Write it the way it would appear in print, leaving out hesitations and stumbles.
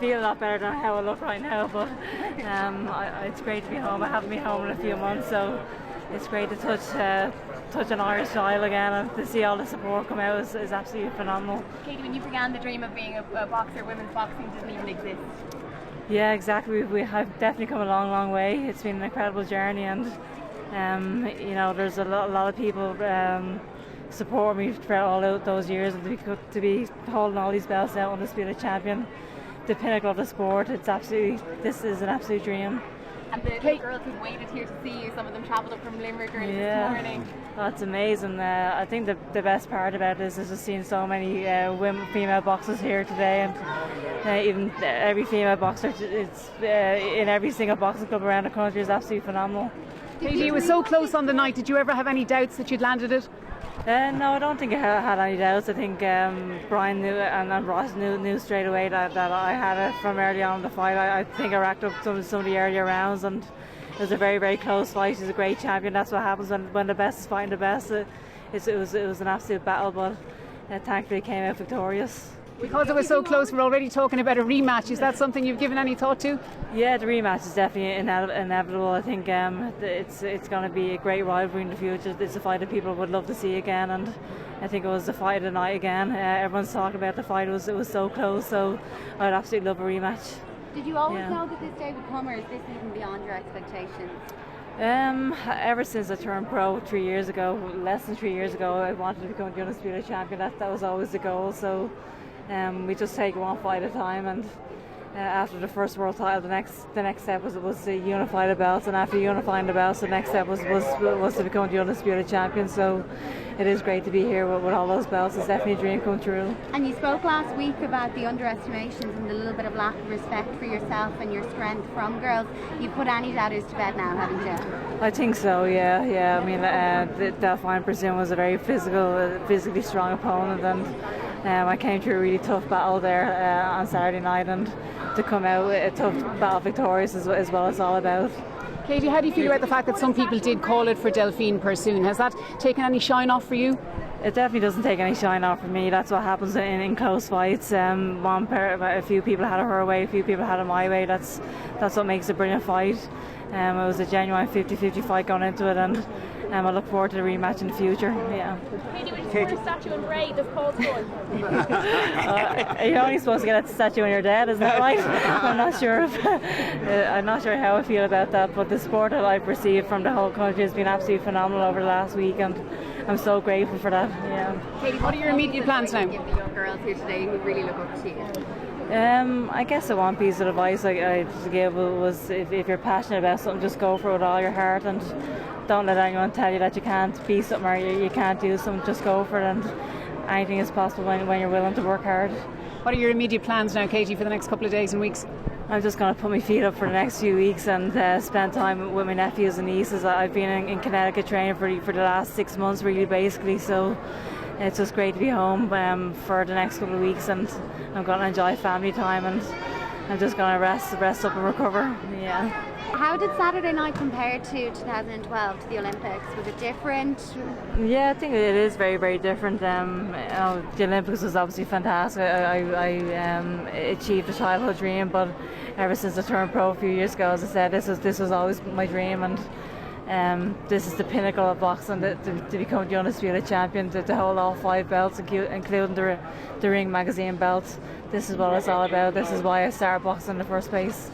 feel a lot better than how I look right now, but it's great to be home. I haven't been home in a few months, so it's great to touch an Irish soil again, and to see all the support come out is absolutely phenomenal. Katie, when you began the dream of being a boxer, women's boxing didn't even exist. Yeah, exactly. We have definitely come a long way. It's been an incredible journey, and there's a lot of people support me throughout all those years, and to be holding all these belts now, undisputed champion, the pinnacle of the sport. This is an absolute dream. And the girls who've waited here to see you, some of them travelled up from Limerick early this morning. That's amazing. I think the best part about this is just seeing so many female boxers here today, and even every female boxer, it's in every single boxing club around the country, is absolutely phenomenal. Katie, it was so close on the night. Did you ever have any doubts that you'd landed it? No, I don't think I had any doubts. I think Brian knew and Ross knew straight away that I had it from early on in the fight. I think I racked up some of the earlier rounds, and it was a very, very close fight. He's a great champion. That's what happens when the best is fighting the best. It was an absolute battle, but thankfully came out victorious. Because it was so close, we're already talking about a rematch. Is that something you've given any thought to? Yeah, the rematch is definitely inevitable. I think it's going to be a great rivalry in the future. It's a fight that people would love to see again, and I think it was the fight of the night again. Everyone's talking about the fight. It was so close, so I'd absolutely love a rematch. Did you always know that this day would come, or is this even beyond your expectations? Ever since I turned pro 3 years ago, less than 3 years ago, I wanted to become the undisputed champion. That was always the goal. So we just take one fight at a time, and after the first world title, the next step was to unify the belts, and after unifying the belts, the next step was to become the undisputed champion. So it is great to be here with all those belts. It's definitely a dream come true. And you spoke last week about the underestimations and the little bit of lack of respect for yourself and your strength from girls. You've put any doubters to bed now, haven't you? I think so, yeah. I mean, Delphine Presume was a very physically strong opponent, and I came through a really tough battle there on Saturday night, and to come out a tough battle victorious is what it's all about. Katie, how do you feel about the fact that some people did call it for Delphine Pursoon? Has that taken any shine off for you? It definitely doesn't take any shine off for me. That's what happens in close fights. A few people had it her way, a few people had it my way. That's what makes a brilliant fight. It was a genuine 50-50 fight going into it, and I look forward to the rematch in the future. Yeah. Katie, would you support a statue in Bray this Paul's for? You're only supposed to get a statue when you're dead, isn't that right? I'm not sure. I'm not sure how I feel about that, but the support that I've received from the whole country has been absolutely phenomenal over the last week, and I'm so grateful for that. Yeah. Katie, what are your immediate plans now? Give the young girls here today who really look up to you. I guess the one piece of advice I'd give was if you're passionate about something, just go for it with all your heart, and don't let anyone tell you that you can't be something or you can't do something. Just go for it, and anything is possible when you're willing to work hard. What are your immediate plans now, Katie, for the next couple of days and weeks? I'm just going to put my feet up for the next few weeks and spend time with my nephews and nieces. I've been in Connecticut training for the last 6 months, really, basically, so it's just great to be home for the next couple of weeks, and I'm going to enjoy family time, and I'm just going to rest up and recover. Yeah. How did Saturday night compare to 2012, to the Olympics? Was it different? Yeah, I think it is very, very different. The Olympics was obviously fantastic. I achieved a childhood dream, but ever since I turned pro a few years ago, as I said, this was always my dream, and this is the pinnacle of boxing, to become the undisputed champion, to hold all 5 belts, including the Ring magazine belts. This is what it's all about. This is why I started boxing in the first place.